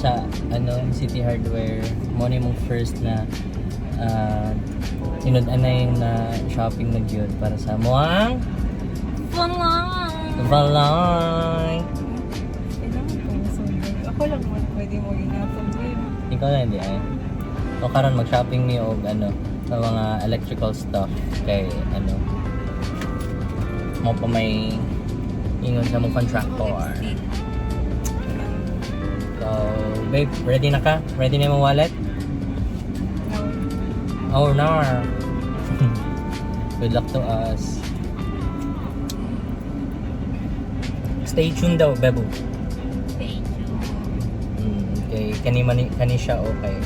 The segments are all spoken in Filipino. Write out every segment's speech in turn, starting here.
sa City Hardware mo ni mong first na inud-anay na shopping na gyud para sa mo ang Valay. Ako lang mo pwede mo ginapon mo. Ikaw na hindi ay. O karon mag-shopping ni og sa mga electrical stuff kay mo pa may ingon sa mong contractor. So, babe, ready na ka? Ready na yung wallet? Oh, no. Good luck to us. Stay tuned daw, Bebo. Stay tuned. Okay, kani siya okay.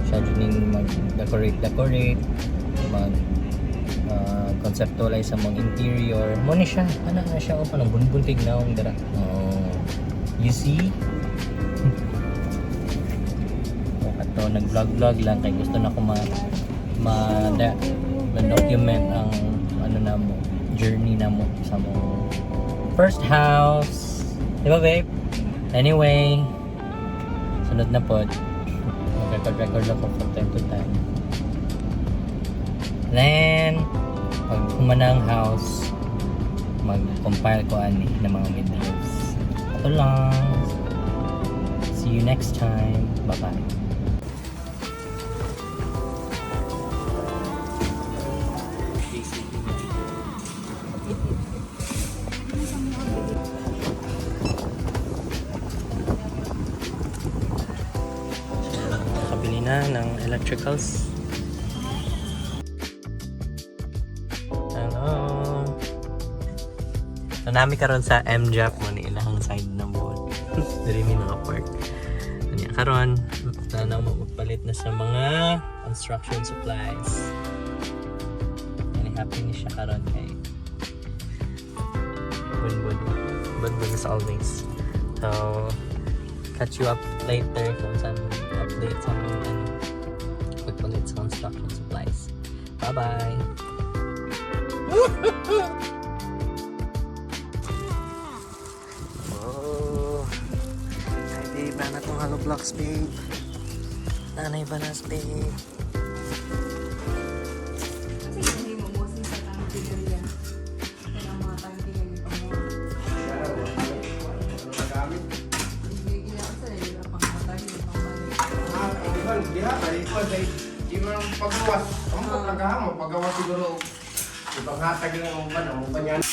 Siya din mag-decorate, mag conceptualize sa mga interior. Mo ni siya, ana na siya o panang bunbuntig na ang dara. Oh. You see? Ato nag-vlog lang kay gusto na ko ma-document ang na mo, journey na mo sa mo first house. Di ba, babe? Anyway, sunod na po. Mag-record lang po from time to time. Then, pag kumana ang house, mag-compile ko ng mga videos. Ito lang. See you next time. Bye-bye. Nakabili na ng electricals. Nami karon sa MJAP mo ni ilahang side ng boat. Diri mi naka-park. Anya karon tanaw mo magpalit na sa mga construction supplies. Ani happy ni siya karon kay bun as always. So catch you up later kung saan update sa mga pagpalit sa construction supplies. Bye bye. Iba na itong hollow blocks, babe. Nanay ba na, babe? Kasi hindi mo mosin sa tangkigan yan. Kaya ang mga tangkigan yung pamor. Hindi ginasa yun ang pangmatay yung pangmalik. Di mo lang pagawas. Ang pagkagawa mo, pagawas siguro. Ibang hatag lang ang banyan.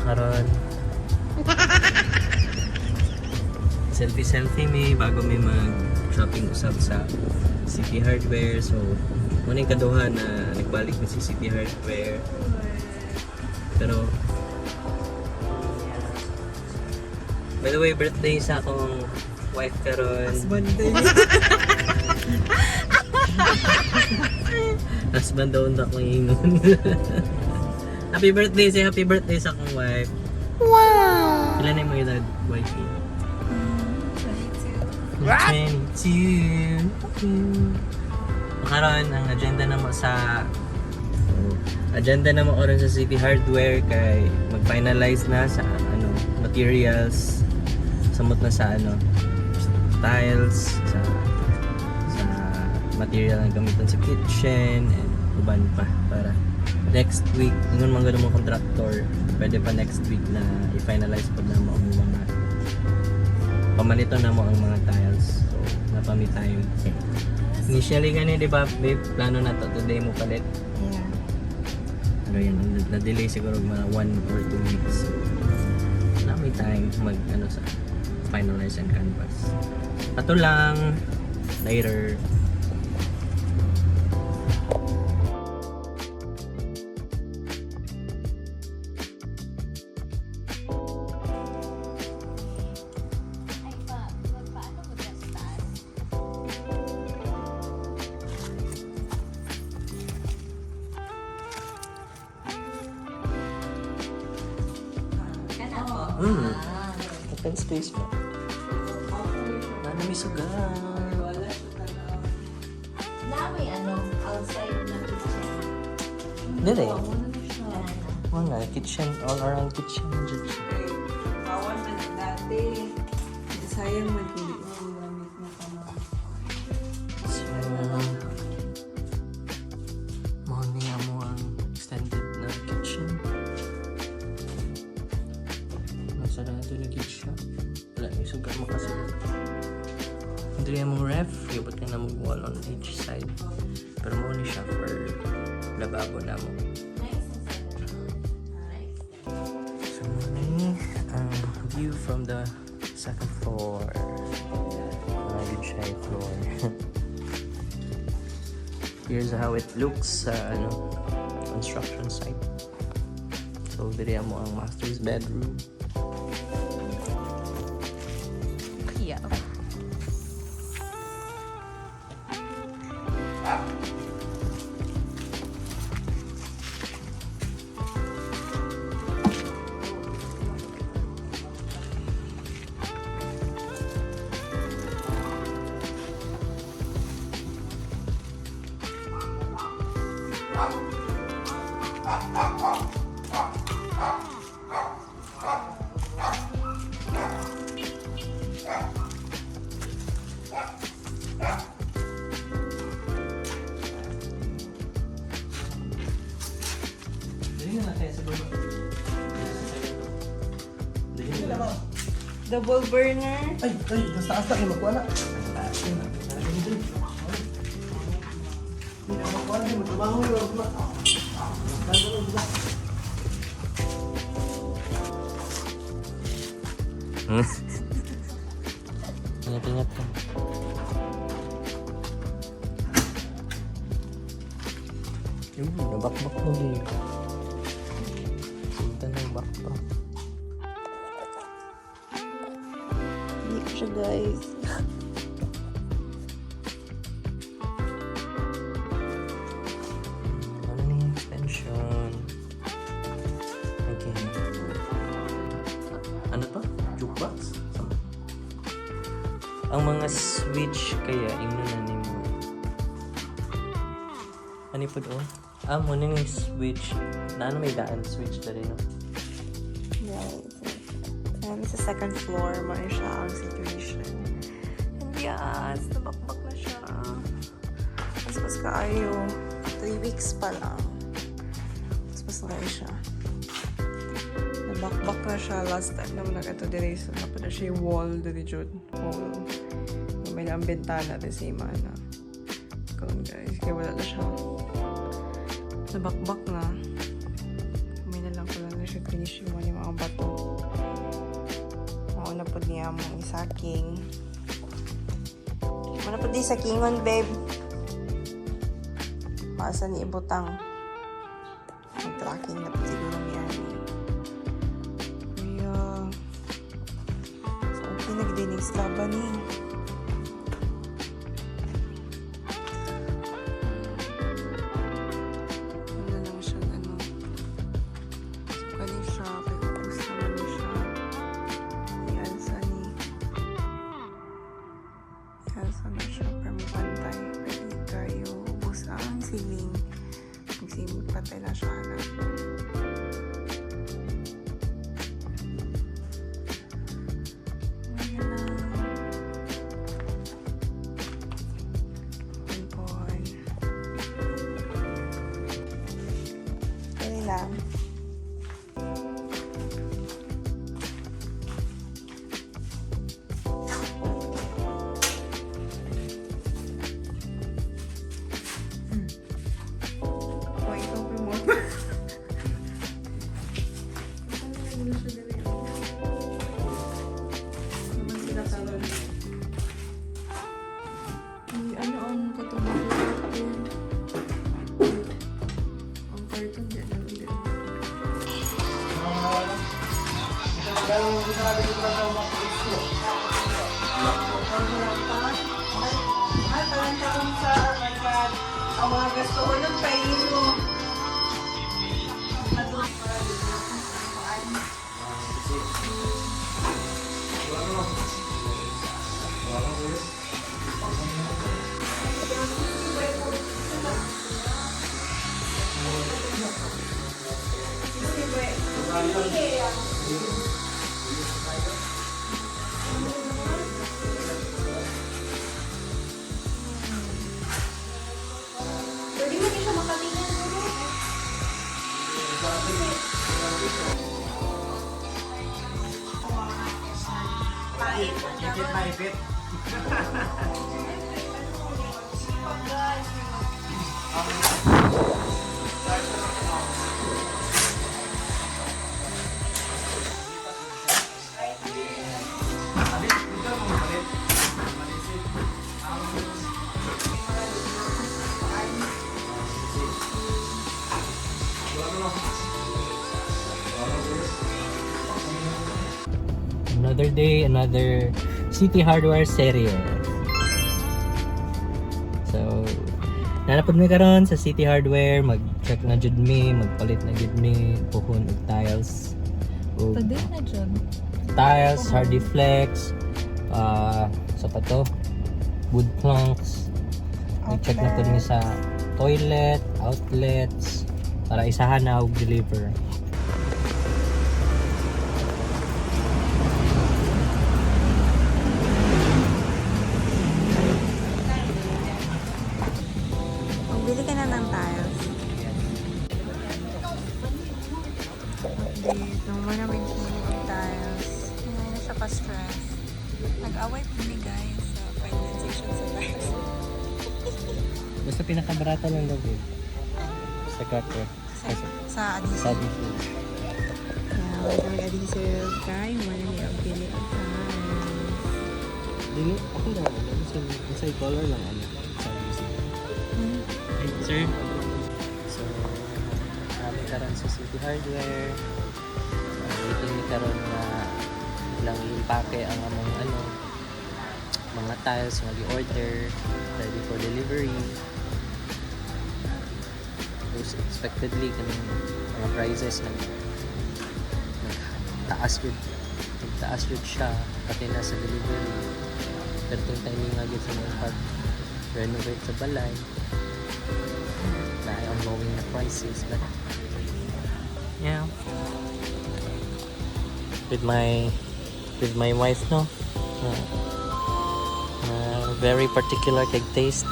Karon selfie me bago may mag shopping usab sa City Hardware. So muna yung kaduha na nagbalik na si City Hardware, pero by the way, birthday sa akong wife karon. Husband daw na akong ingon. Happy birthday, say happy birthday sa akong wife. Wow! Ilan na yung mga edad, wifey? 22. Karon ang agenda na mo sa oras sa City Hardware kay mag-finalize na sa materials, samot na sa tiles, sa material na gamitan sa kitchen and uban pa para next week ingon man gud mo contractor, pwede pa next week na i-finalize pud na mo ang mga pamalito na mo ang mga tiles. So napami time Initially gani, di ba, babe, plano na to, today mo palit. Yeah. Pero yun, na-delay siguro mga 1 or 2 weeks. Na may time mag, sa finalize and canvas. Ato lang, later. Open space pa. May suga. Dami outside na kitchen. Dire. Ano siya? Mga kitchen, all around kitchen. Awan na dati. Sayang magkili mo gamit mo pa mo. So, niya mo ang extended na kitchen. Nasa na ito yung kitchen. Wala yung sugar mo kasi. Hindi yung ref, ibot ka na mag-wall on each side. Pero mo ni siya for lababo na mo. So, muna view from the second floor. Good siya yung floor. Here's how it looks sa construction site. So, diri mo ang master's bedroom. Yeah. Diri na kaya sa baba. Diri na. Double burner. Ay, nasa taas na kayo magkuha na. Ingat-ingat ka. Nabakbak mo din. Sinta ng bakbak. Hindi ko siya guys. Ano na yung extension? Okay. Ano to? Jukebox? Ang mga switch kaya ingno na ni mo. Ano po doon? Muna yung switch. Na ano may daan switch na rin, no? Kami sa second floor, man siya ang situation. And yes, nabakbak na siya. Mas kaayo. 3 weeks pa lang. Mas na kayo siya. Nabakbak na siya. Last time naman nag-ato dire. So, napala siya yung wall dire, Jud. Wall. May lang bentana de sa ima na. Karon guys, kaya wala na siya. Nabakbak na. May na lang pala na siya finish yung mga bato. Mauna po niya mong isaking. Mauna po di sakingon, babe. Paasa ni ibutang. Mag-tracking na po siguro niya. Kaya, so okay, nagdinig sa laban eh. Sana siya para mapantay. Pwede kayo ubos ang siling. Magsimig patay na siya na. Ayan lang. Ampon. Ayan lang. Carton din lang din. Ay, parang takong sa ang mga gasto ko ng paino. Pwede mo din siya makatingin. Ipit. Another day, another City Hardware series. So, nanapod mi karon sa City Hardware, mag-check na jud mi, magpalit na jud mi puhon og tiles. Og Pwede na dyan. tiles, hardy flex, sa pa to, wood planks. Mag-check na po mi sa toilet, outlets, para isahan na og deliver. Magbili ka na ng tiles. Dito, maraming hilig ng tiles. Hindi na siya ka-stress. Nag-away po ni guys sa finalization sa tiles. Basta pinakabarata lang daw eh. Sa cutter. Sa adhesive. Sa adhesive. Yeah, wala kami adhesive. Kaya mo na niya ang pili ang tiles. Dili, ako lang. Sa color lang ano. Sa adhesive. Hey, sir. So, kami karon sa City Hardware. Waiting ni karon na lang i-impake ang among ano, mga tiles nga gi-order ready for delivery. Most expectedly kanang mga prices nagtaas yun siya pati na sa delivery. Pero itong timing nga gid sa mga pag-renovate sa balay na ay ongoing na crisis, but yeah, with my wife, no, very particular kay taste.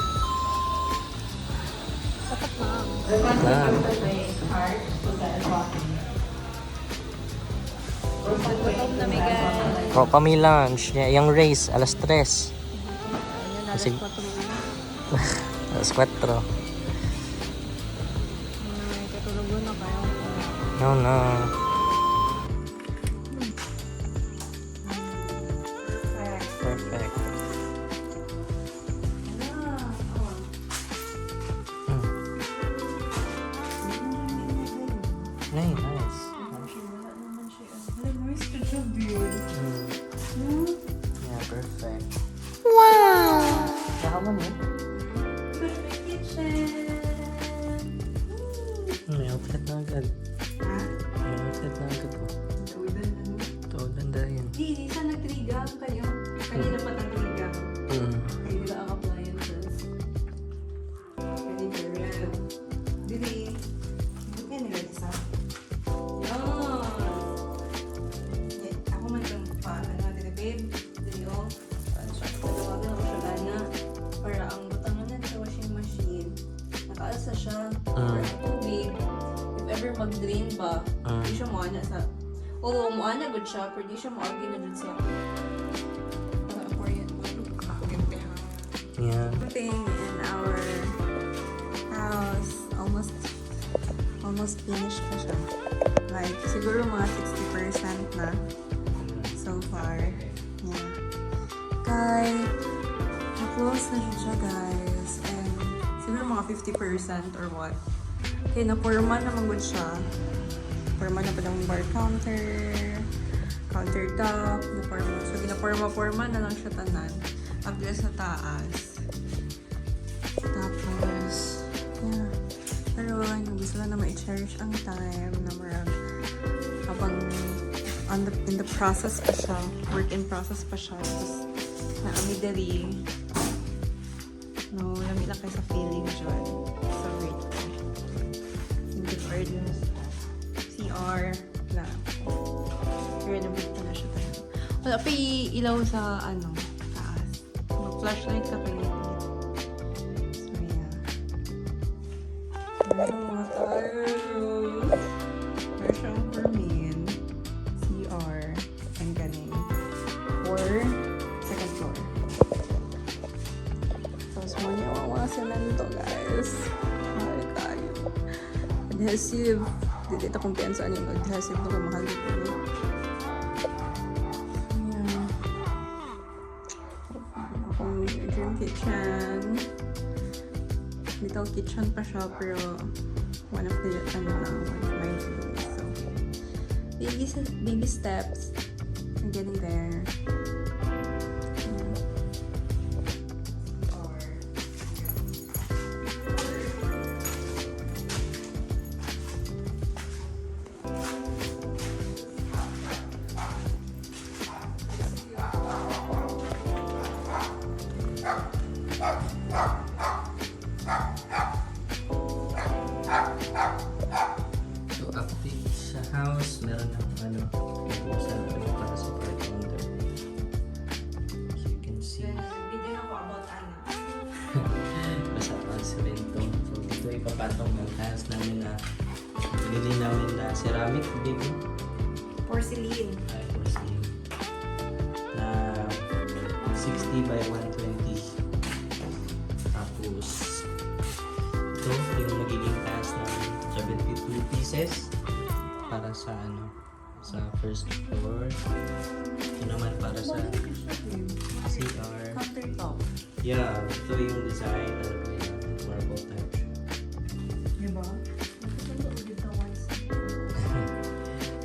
Ah. Oh, kami lunch. Yung race, alas 3. Kasi alas 4. Katulog na kayo. No. Perfect. Nice. Yeah, perfect. Wow! Nakaman mo? Perfect kitchen! May outfit na agad. Ha? May outfit na agad ko. Tuulan dahil. Di sa nag-trigang kayo. Kanina pa nag-trigang. Kayo nila ang appliances. Kanina red. Dili. Buti nila isa. Yan. Ako man lang paano na dili babe. Dili o. Tatawagan ako siya gana. Para ang butangan sa washing machine. Nakaalsa siya. Para ang tubig. If ever mag-drain ba, di siya muana sa... Oo, muana good siya, pero di siya muagi na dun sa... aquarium. Yeah. Everything in our house almost finished na siya. Like, siguro mga 60% na so far. Yeah. Kay, na-close na siya guys. And siguro mga 50% or what. Okay, na-forma naman good siya. Forma na pa ng bar countertop, na-forma. So, gina-forma na lang siya tanan. After sa taas. Tapos, yeah. Pero, gusto lang na ma-cherish ang time na marag habang in the process pa siya, work in process pa siya. Tapos, na-amidali. No, lamig lang kayo sa feeling dyan. So, grateful. Single order. CR. Na. Renovate pa na siya tayo. Wala pa ilaw sa, taas. Mag-flashlight ka pa yun. So, yeah. Ano tayo? Meron siyang permin. CR. And galing. Or, second floor. Tapos mo niya mga semento, guys. Mahal kayo. Adhesive. Hindi ito kumpiyansaan yung adhesive na mahal dito. Ayan. Akong dream kitchen. Little kitchen pa siya, pero one of my dreams. So, baby steps. I'm getting there. So, update sa house, meron ng ibusan pa yung para sa part counter. So, you can see, Video na ko about basa pa ang semento. So, ito ipapatong ng tiles namin na binili namin na ceramic, baby. porcelain. Ay, porcelain. Na 60 by 120. Tapos, ito yung magiging tiles namin. 72 pieces para sa sa first floor. Ito naman para sa CR. Countertop. Yeah, ito yung design na marble type. Diba?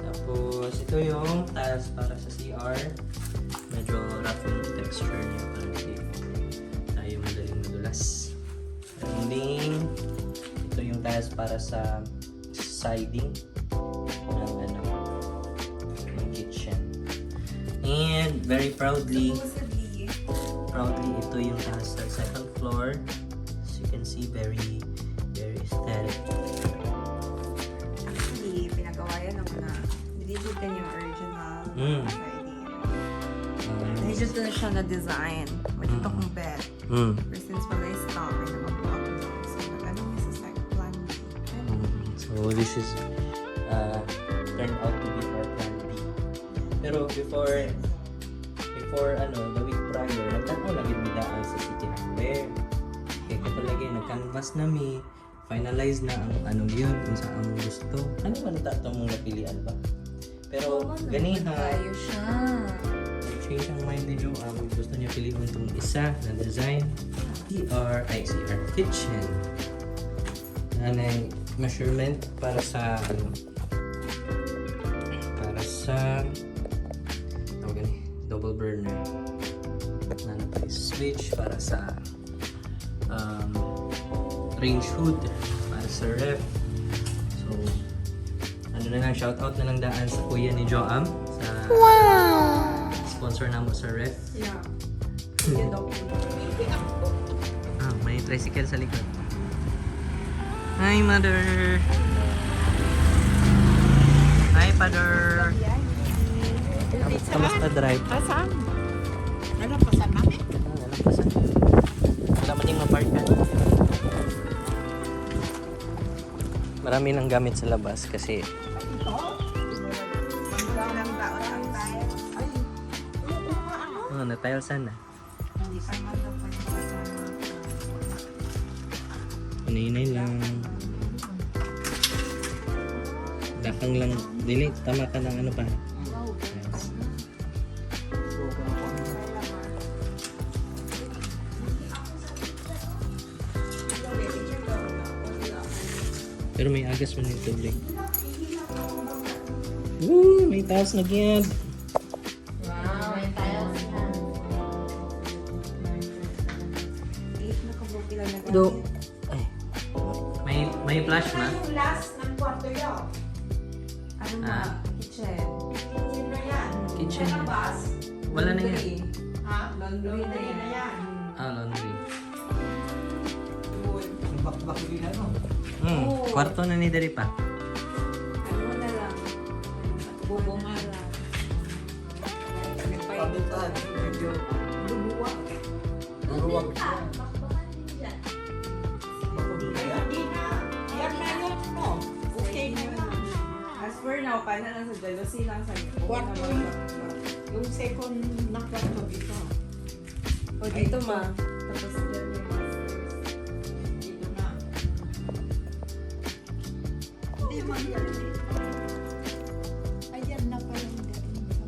Tapos ito yung tiles para sa CR. Medyo rough yung texture niya para hindi tayo madaling madulas. And then, ito yung tiles para sa siding ng ng kitchen. And very proudly, ito yung tiles sa second floor. As you can see, very aesthetic. Actually, pinagawa yan ng mga deleted ka yung original idea. Dahil just na siya na design. Magkita kong bed. Pero since wala yung stock, ay namabuha ko doon. So, nag-ano may sa second plan B. So this is turned out to be for plan B. Pero before the week prior, nagtanaw lagi mi daan sa City Hardware. Kaya ko talaga nag-canvas na mi, finalize na ang yun kung saan ang gusto. Ano man tato mong napilian ba? Pero ganiha, Tayo siya. nag-change ang mind ni Joe. Gusto niya piliin itong isa na design. CR kitchen. Nanay measurement para sa double burner. Nanay pa switch para sa range hood para sa ref. So na lang, shout out na lang daan sa kuya ni Joam sa sponsor na mo sa ref. Yeah. Yan daw po. May tricycle sa likod. Hi, mother! Hi, father! Kamusta drive? Pasan? Nalampasan namin? Nalampasan. Wala man yung maparkan. Marami nang gamit sa labas kasi na-tilesan na. Inay lang. Dakang lang. Dili, tama ka ng ano pa. Yes. Pero may agas man yung tubig. Woo! May tiles na gyud. Wow, may tiles na. Do. Ay. May flash na? Yung last ng kwarto yun. Ano Ah. Kitchen. Sino yan? Kitchen. Sa labas? Wala na yan. Laundry. Ha? Laundry na Laundry yan. na yan. Laundry. Wood. Kwarto na ni Dari pa. Ano na lang. Bubungan. Pabitan. Medyo lumuwag. Tubig ka. Bakbakan din dyan. Hindi na. Yan na yun mo. Okay na lang. As for now, kana lang sa jealousy lang sa Kwarto yun. Yung second na kwarto dito. O dito ma. Tapos dyan yung Dito na. Hindi man yan. Ayan na pa yung galing sa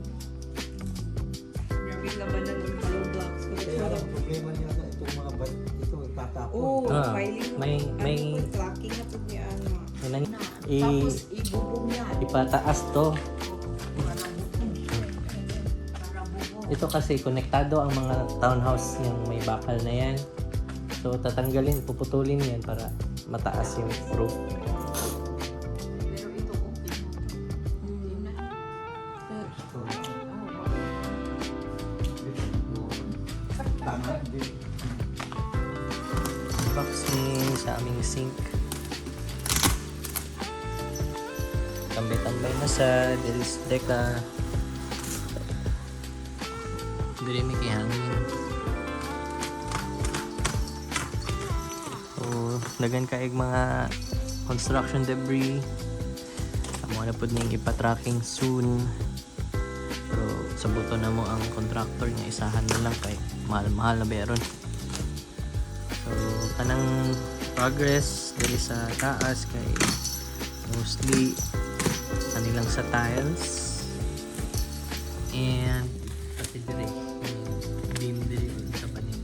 grabe laban ng hollow blocks. Kaya ang problema niya na itong mga ito tatapon. Oo, Ah, filing. may- Clacking na po niya ano. Tapos ibubong yan. Ipataas to. Para bubong. Para bubong. Ito kasi konektado ang mga townhouse yung may bakal na yan. So tatanggalin, puputulin yan para mataas yung roof. Pero ito okay na. Yun na. Tama, hindi. Box ni sa aming sink. Tambay-tambay na sa Delis Deca. Dili may kay hangin. So, dagan kaig mga construction debris. Amo na pud ning ipa-tracking soon. Pero sa buto na mo ang contractor niya, isahan na lang kay mahal-mahal na beron. So, kanang progress dili sa taas kay mostly kanilang sa tiles and pati dili beam dili sa panin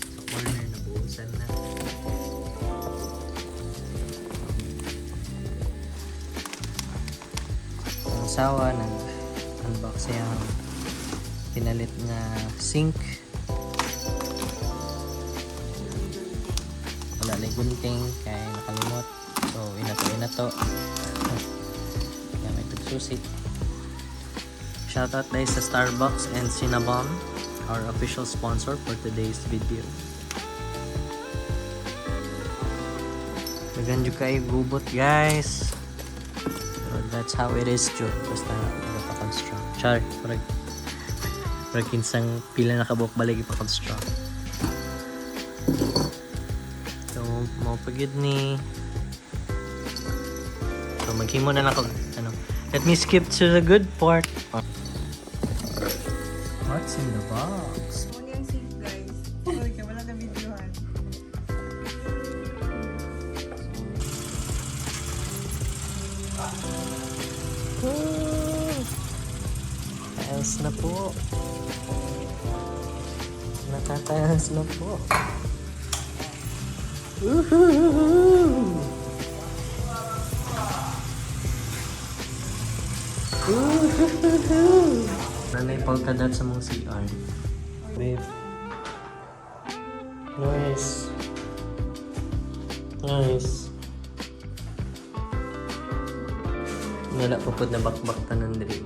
sa corner na buusan na. Ang asawa nag-unbox siya ang pinalit nga sink. Wala na gunting kaya nakalimot. So inato. Kaya may tagsusit. Shoutout guys sa Starbucks and Cinnabon, our official sponsor for today's video. Magandyo kayo gubot guys. So that's how it is Joe. Basta nagpa-construct. Char, parang kinsang pila na kabuk balik ipa-construct. So, mau pagid ni. So, maghimo na lang ako. Ano. Let me skip to the good part. What's in the box? Ano yung sink guys? Sorry ka, wala na videohan. Tiles na po. Nakatiles na po. Woohoo! Nanay polka dot sa mong CR. Babe. Nice. Nice. Wala pa po na bakbak tanan diri.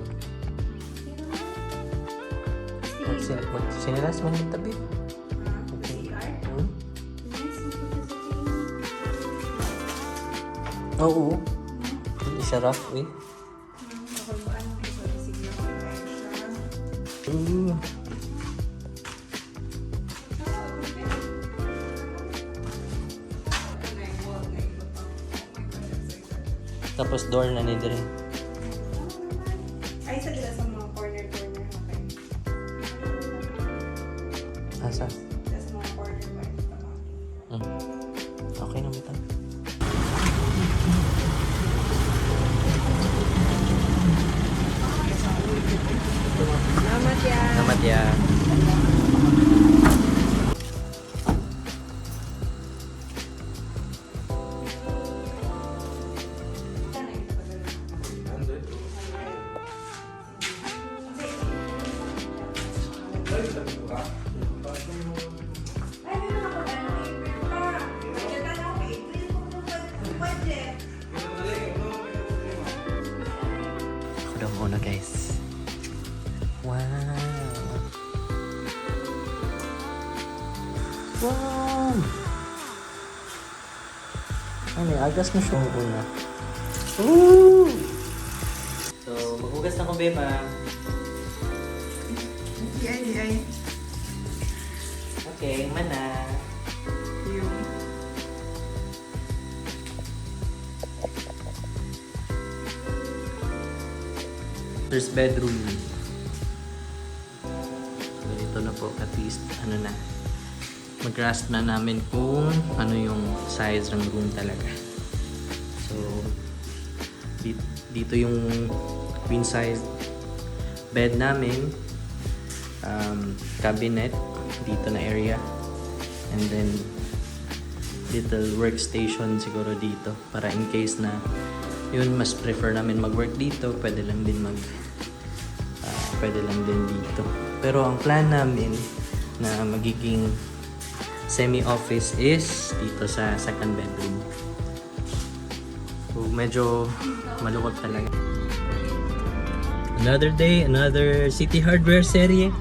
Sinilas man yung tabi. Hmm? Oo. Hindi siya rough eh. Ooh. Tapos door na ni dire. Ay, sa dila sa mga corner-corner na kayo. Asa? Sa mga corner ba ito tama? Okay na mitan. Salamat yan. Salamat ya. guys. Wow. Wow. Ay, may agas na siya una. Woo! So, maghugas na ko, Beba. Ay. Okay, mana. Yung. First bedroom. So, ito na po, at least, ano na. Mag-grasp na namin kung ano yung size ng room talaga. So, dito yung queen size bed namin. Cabinet dito na area. And then, little workstation siguro dito. Para in case na yun, mas prefer namin mag-work dito, pwede lang din dito. Pero ang plan namin na magiging semi-office is dito sa second bedroom. So medyo maluwag talaga. Another day, another City Hardware serye.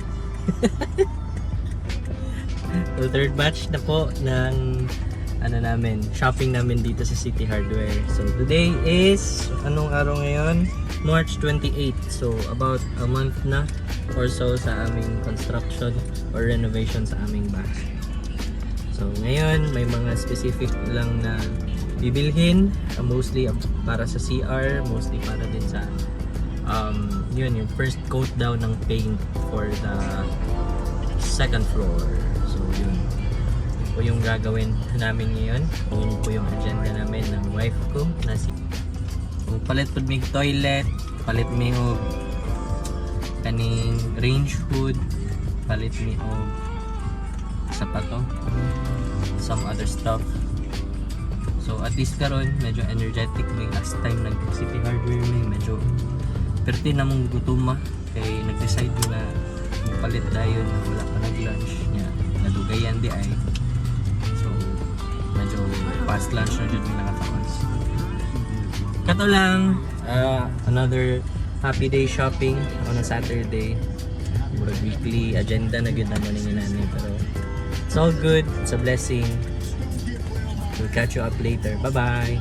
So third batch na po ng shopping namin dito sa City Hardware. So today is, anong araw ngayon? March 28. So about a month na or so sa aming construction or renovation sa aming bahay. So ngayon may mga specific lang na bibilhin, mostly para sa CR, mostly para din sa yun yung first coat daw ng paint for the second floor. So yun po yung gagawin namin ngayon. Yun po yung agenda namin ng wife ko na si palit po may toilet, palit may kaning range hood, palit may sapato, some other stuff. So at least karon medyo energetic may last time nag City Hardware may medyo perti na mong gutuma kay nag-decide na palit dayon na wala pa nag-lunch niya nadugayan di ay. So medyo past lunch na jud may nakatawas. Kato lang another happy day shopping on a Saturday. Murag weekly agenda na gud naman ni nanay pero it's all good. It's a blessing. We'll catch you up later. Bye-bye.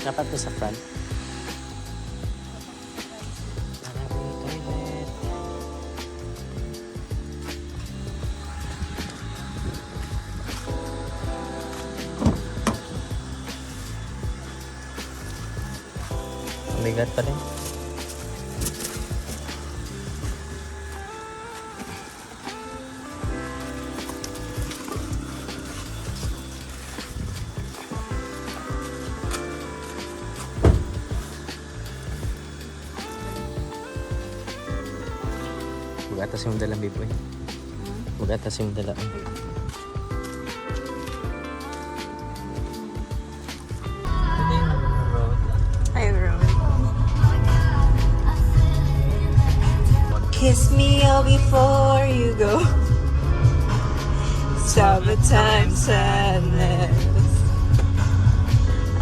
Dapat to sa front. Toilet. Bigat pa rin. Mag-atas yung dala, Biboy. Mag-atas yung dala. Hi, Rowan. Kiss me all before you go. Summertime sadness.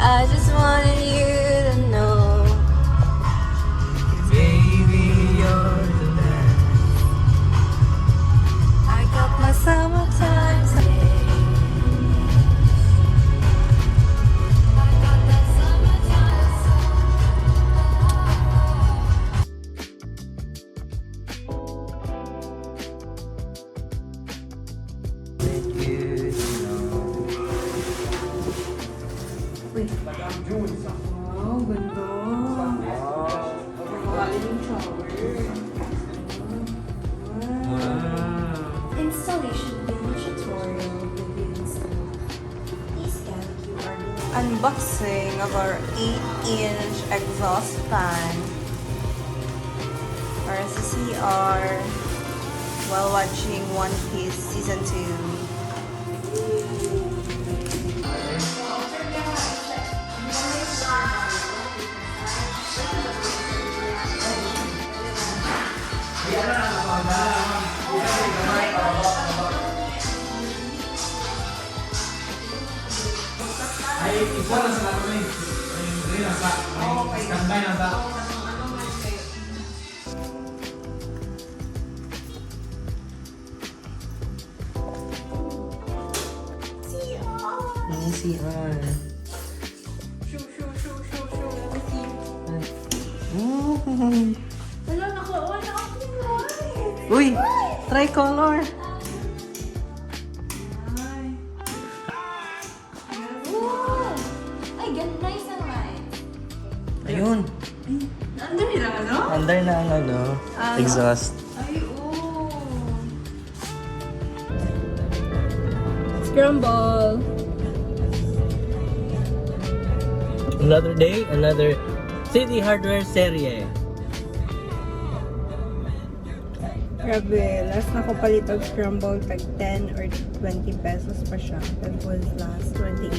I just wanted you to know, Baby, you're the best. I got my summertime sadness. Let you know. Wow, ganda. Galing yung shower. Wow. Installation video tutorial begins. Please scan QR code. Unboxing of our 8-inch exhaust fan para sa CR while watching One Piece Season 2. Wala sa lato na yung drill na sa standby na sa Ano CR? Shoo, shoo, shoo, shoo, shoo. Let me see. Wala, naka-white. Uy! Tricolor! Wow! Ay, ganda isang white. Ayun! Nandun nila, ano? Under na ang ano, exhaust. Ay, oo. Scramble. Another day, another City Hardware serie. Grabe, last na ko palit og scramble tag 10 or 20 pesos pa siya. That was last 28.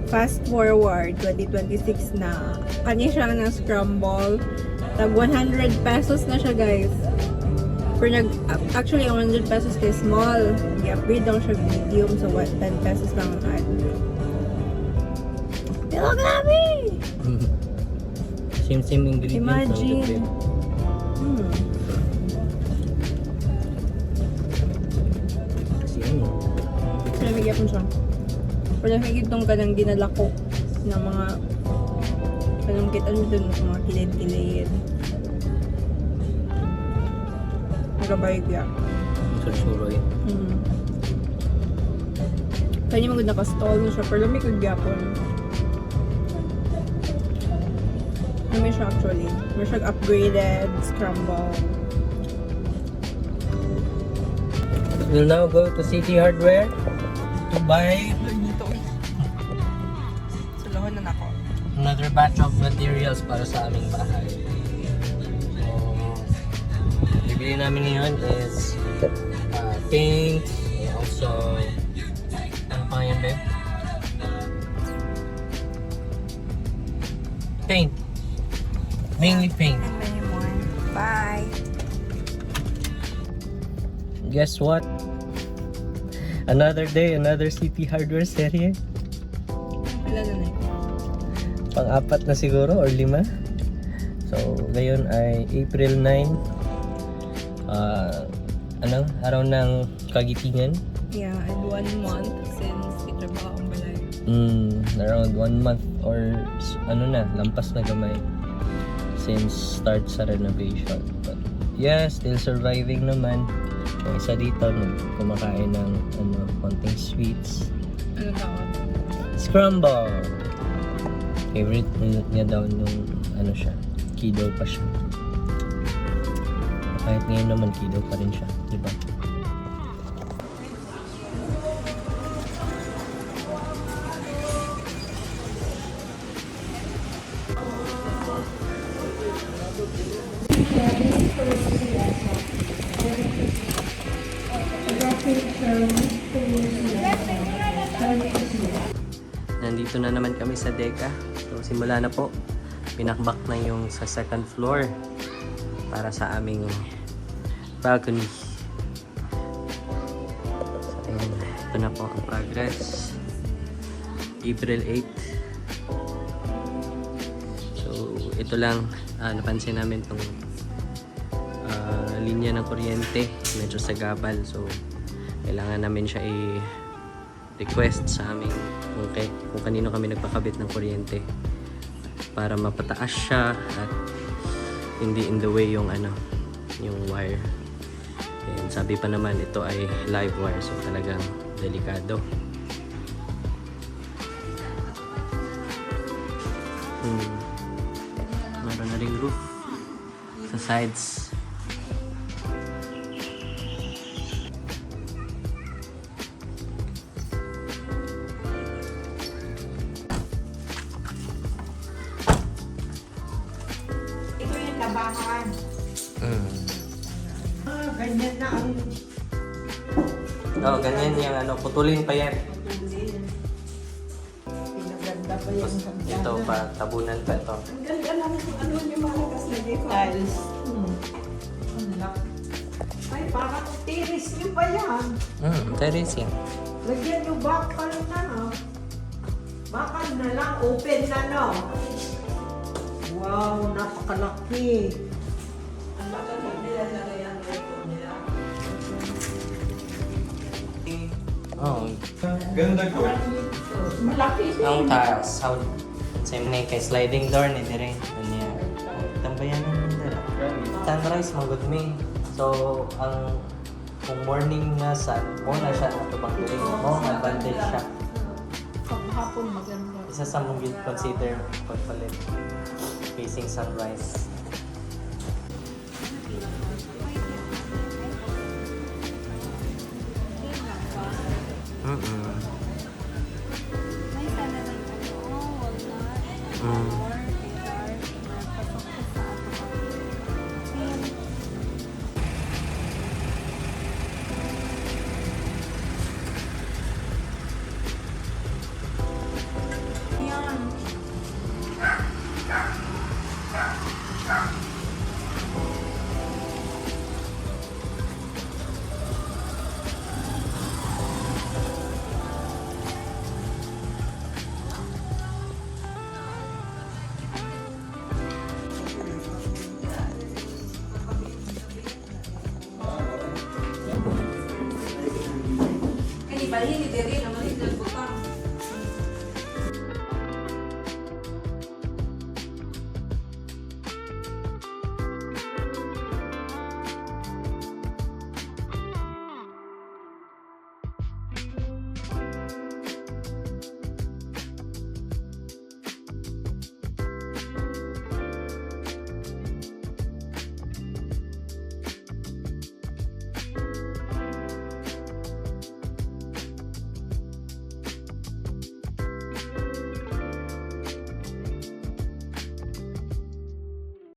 Fast forward, 2026 na. Kanya siya na scramble. Tag 100 pesos na siya, guys. Actually, ang 100 pesos kay small. I-upgrade lang siya medium. So, 10 pesos lang ang add. Pero grabe! Same ingredients. Imagine. Kasi ano, Pinamigyan ko siya. Pinamigyan itong kanang dinala ko ng mga kanang kita nyo dun sa mga kilid-kilid. Nagabayag yan. sursuroy. Kanya magod naka-stall na siya, pero lamig kong gyapon. May siya actually. May siya upgraded, scramble. We'll now go to City Hardware to buy Sulahon na nako. another batch of materials para sa aming bahay. So, bibili namin ngayon is paint, and also ano pa yun, babe? Paint. Mainly paint. And many more. Bye! Guess what? Another day, another City Hardware serie. Wala na na. Pang-apat na siguro or 5. So, ngayon ay April 9. Araw ng kagitingan. Yeah, and 1 month since itrabaho ang balay. Around 1 month or lampas na gamay since start sa renovation. But yeah, still surviving naman. Yung isa dito, kumakain ng konting sweets. Ano tawag? Scramble! Favorite niya daw nung keto pa siya. Kahit ngayon naman keto pa rin siya, di ba? Nandito na naman kami sa Deca. So simula na po. Pinakbak na yung sa second floor para sa aming balcony. So ayun, ito na po ang progress. April 8. So ito lang, napansin namin tong linya ng kuryente. Medyo sagabal. So kailangan namin siya request sa aming kung kanino kami nagpakabit ng kuryente para mapataas siya at hindi in the way yung yung wire. And sabi pa naman ito ay live wire, so talagang delikado. Meron na ring roof sa sides. Ito yung labahan. Ganyan na ang Ganyan yung putulin pa yan. pinaganda pa yung hagdan. Ito pa, tabunan pa ito. Ang ganda lang kung ano yung malakas na tiles. Ang laki. Ay, parang tiris niyo pa yan. Terrace yan. Lagyan niyo bakal na. Bakal na lang, open na no. Wow, napakalaki. Ang laki nila na yan nila. Oh, Ganda ko. Malaki ang tiles. How, same na kay sliding door ni dire. Kanya. Tambayan na nila. Sunrise, magod me. So, kung morning na sun, mo na siya natubang tuloy. Mo, advantage siya. Paghapon maganda. Isa sa mong consider pagpalit. Facing sunrise. Mm-mm. May sana ng walnut, Mm. or dark, pasok ko sa Ayan. Yan. Kani balhin ni Dere naman